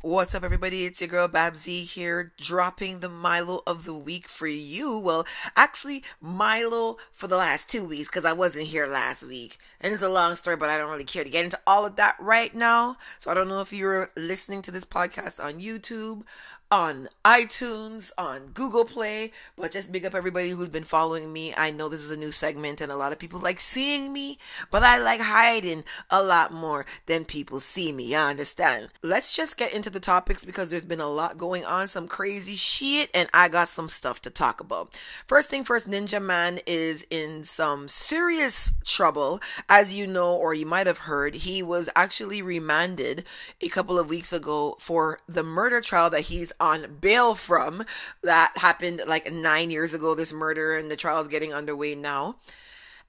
What's up, everybody? It's your girl Babbzy here, dropping the Milo of the week for you. Well, actually, Milo for the last 2 weeks because I wasn't here last week. And it's a long story, but I don't really care to get into all of that right now. So I don't know if you're listening to this podcast on YouTube, on iTunes, on Google Play, but just big up everybody who's been following me. I know this is a new segment and a lot of people like seeing me, but I like hiding a lot more than people see me. You understand? Let's just get into the topics because there's been a lot going on, some crazy shit, and I got some stuff to talk about. First thing first, Ninja Man is in some serious trouble. As you know, or you might have heard, he was actually remanded a couple of weeks ago for the murder trial that he's on bail from. That happened like 9 years ago, this murder, and the trial is getting underway now.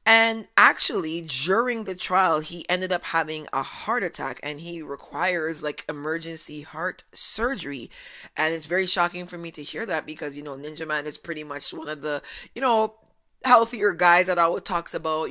And actually, during the trial, he ended up having a heart attack and he requires like emergency heart surgery. And it's very shocking for me to hear that because, Ninja Man is pretty much one of the, healthier guys that always talks about,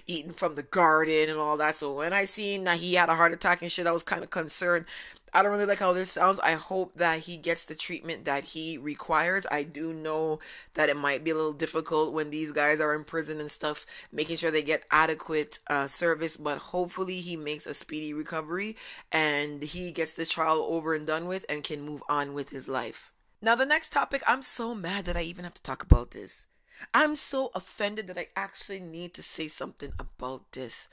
eating from the garden and all that. So when I seen that he had a heart attack and shit, I was kind of concerned. I don't really like how this sounds. I hope that he gets the treatment that he requires. I do know that it might be a little difficult when these guys are in prison and stuff, making sure they get adequate service, but hopefully he makes a speedy recovery and he gets this trial over and done with and can move on with his life. Now, the next topic, I'm so mad that I even have to talk about this. I'm so offended that I actually need to say something about this.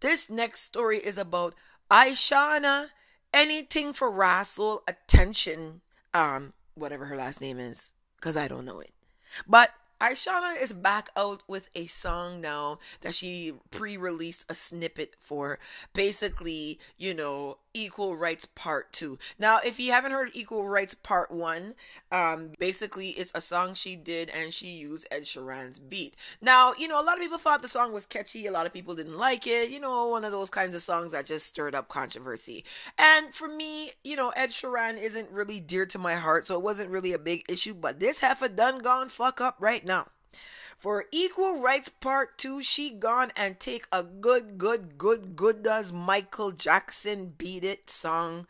This next story is about I-Shana. Anything for Russell attention, whatever her last name is, because I don't know it. But I-Shana is back out with a song now that she pre-released a snippet for, basically, Equal Rights Part 2. Now, if you haven't heard Equal Rights Part 1, basically it's a song she did and she used Ed Sheeran's beat. Now, a lot of people thought the song was catchy, a lot of people didn't like it, one of those kinds of songs that just stirred up controversy. And for me, Ed Sheeran isn't really dear to my heart, so it wasn't really a big issue, but this heifer done gone fuck up right now. For Equal Rights Part 2, she gone and take a good does Michael Jackson Beat It song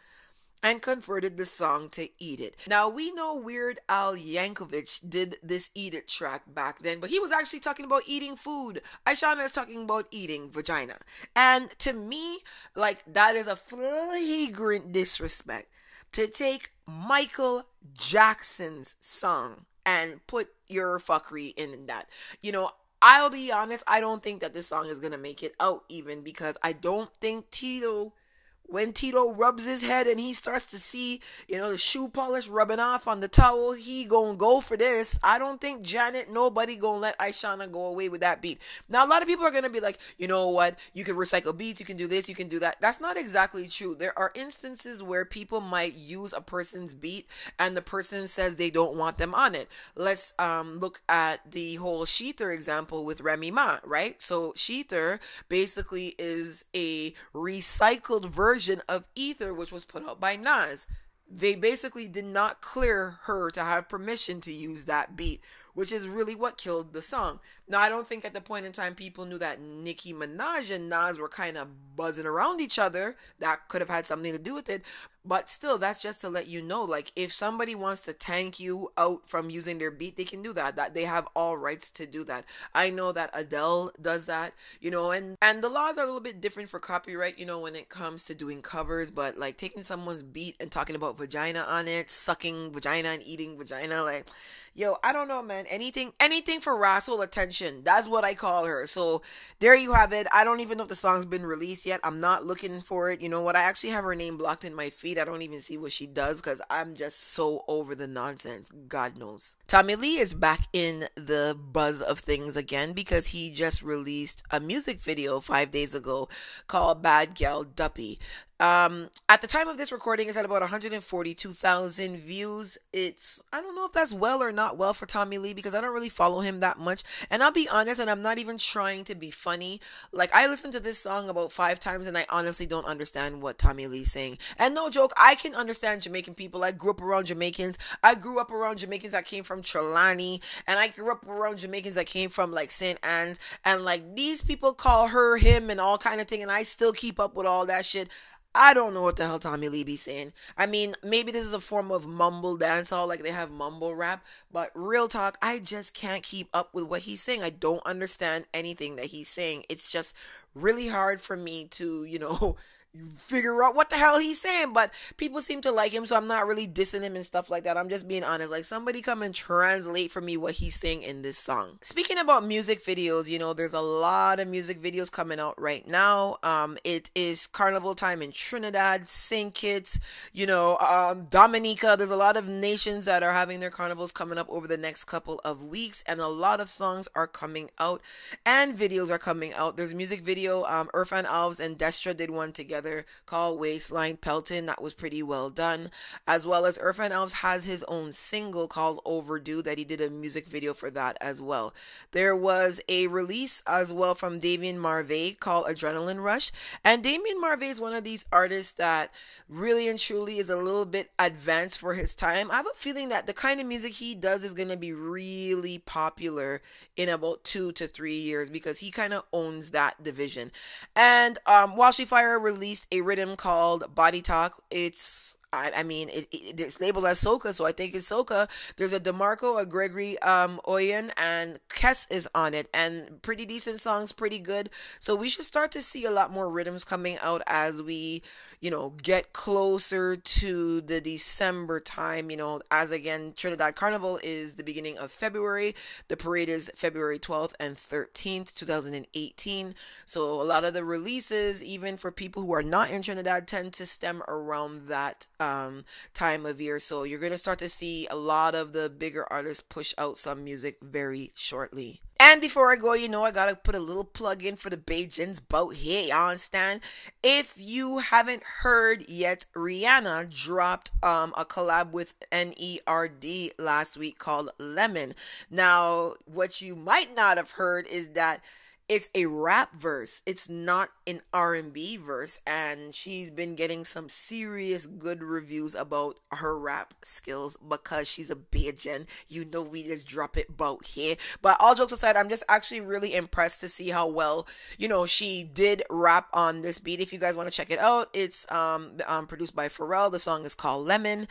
and converted the song to Eat It. Now, we know Weird Al Yankovic did this Eat It track back then, but he was actually talking about eating food. I-Shana is talking about eating vagina. And to me, that is a flagrant disrespect to take Michael Jackson's song and put your fuckery in that. I'll be honest, I don't think that this song is gonna make it out even because I don't think when Tito rubs his head and he starts to see, the shoe polish rubbing off on the towel, he gonna go for this. I don't think Janet, nobody gonna let I-Shana go away with that beat. Now, a lot of people are gonna be like, you know what, you can recycle beats, you can do this, you can do that. That's not exactly true. There are instances where people might use a person's beat and the person says they don't want them on it. Let's look at the whole Sheether example with Remy Ma, right? So Sheether basically is a recycled version of Ether, which was put out by Nas. They basically did not clear her to have permission to use that beat, which is really what killed the song. Now, I don't think at the point in time people knew that Nicki Minaj and Nas were kind of buzzing around each other. That could have had something to do with it. But still, that's just to let you know, if somebody wants to tank you out from using their beat, they can do that. That they have all rights to do that. I know that Adele does that, and the laws are a little bit different for copyright, when it comes to doing covers, but taking someone's beat and talking about vagina on it, sucking vagina and eating vagina, I don't know, man. Anything for Russell attention. That's what I call her. So there you have it. I don't even know if the song's been released yet. I'm not looking for it. You know what? I actually have her name blocked in my feed. I don't even see what she does because I'm just so over the nonsense. God knows. Tommy Lee is back in the buzz of things again because he just released a music video 5 days ago called Bad Gal Duppy. At the time of this recording, it's at about 142,000 views. I don't know if that's well or not well for Tommy Lee because I don't really follow him that much. And I'll be honest, and I'm not even trying to be funny. I listened to this song about 5 times and I honestly don't understand what Tommy Lee's saying. And no joke, I can understand Jamaican people. I grew up around Jamaicans. I grew up around Jamaicans that came from Trelawney. And I grew up around Jamaicans that came from St. Anne's. And these people call her, him, and all kind of thing. And I still keep up with all that shit. I don't know what the hell Tommy Lee be saying. I mean, maybe this is a form of mumble dancehall, like they have mumble rap, but real talk, I just can't keep up with what he's saying. I don't understand anything that he's saying. It's just really hard for me to, figure out what the hell he's saying. But people seem to like him, so I'm not really dissing him and stuff like that. I'm just being honest. Like, somebody come and translate for me what he's saying in this song. Speaking about music videos, there's a lot of music videos coming out right now. It is Carnival time in Trinidad, St. Kitts, Dominica. There's a lot of nations that are having their carnivals coming up over the next couple of weeks, and a lot of songs are coming out and videos are coming out. There's a music video, Irfan Alves and Destra did one together called Waistline Pelton. That was pretty well done. As well as Irfan Alves has his own single called Overdue that he did a music video for that as well. There was a release as well from Damien Marvey called Adrenaline Rush. And Damien Marvey is one of these artists that really and truly is a little bit advanced for his time. I have a feeling that the kind of music he does is going to be really popular in about 2 to 3 years because he kind of owns that division. And Washi Fire released a rhythm called Body Talk. It's labeled as soca, so I think it's soca. There's a DeMarco, a Gregory Oyen, and Kess is on it, and pretty decent songs, pretty good. So we should start to see a lot more rhythms coming out as we get closer to the December time. As again, Trinidad Carnival is the beginning of February. The parade is February 12th and 13th, 2018. So a lot of the releases, even for people who are not in Trinidad, tend to stem around that time of year. So you're going to start to see a lot of the bigger artists push out some music very shortly. And before I go, I gotta put a little plug in for the Bajans boat here, you understand? If you haven't heard yet, Rihanna dropped a collab with NERD last week called Lemon. Now, what you might not have heard is that it's a rap verse. It's not an R&B verse, and she's been getting some serious good reviews about her rap skills because she's a Bajan. We just drop it bout here. But all jokes aside, I'm just actually really impressed to see how well, she did rap on this beat. If you guys want to check it out, it's produced by Pharrell. The song is called Lemon.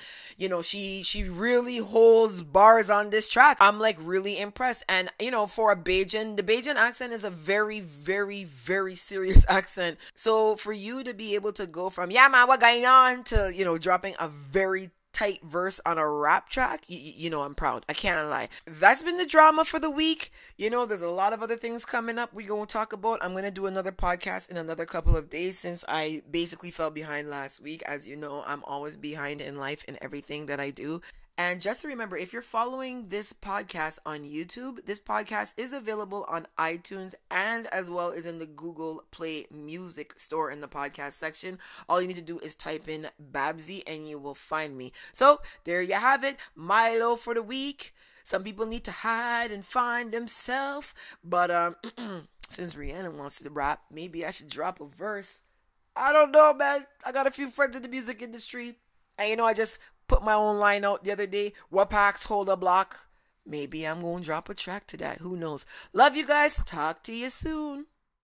She really holds bars on this track. I'm like really impressed. And for a Bajan, the Bajan accent is a very, very, very serious accent. So for you to be able to go from, yeah, man, what going on, to, dropping a very tight verse on a rap track, I'm proud. I can't lie. That's been the drama for the week. There's a lot of other things coming up we're going to talk about. I'm going to do another podcast in another couple of days since I basically fell behind last week. As you know, I'm always behind in life in everything that I do. And just to remember, if you're following this podcast on YouTube, this podcast is available on iTunes and as well as in the Google Play Music store in the podcast section. All you need to do is type in Babbzy and you will find me. So there you have it. Milo for the week. Some people need to hide and find themselves. But since Rihanna wants to rap, maybe I should drop a verse. I don't know, man. I got a few friends in the music industry. And I just put my own line out the other day. What packs hold a block? Maybe I'm going to drop a track to that. Who knows? Love you guys. Talk to you soon.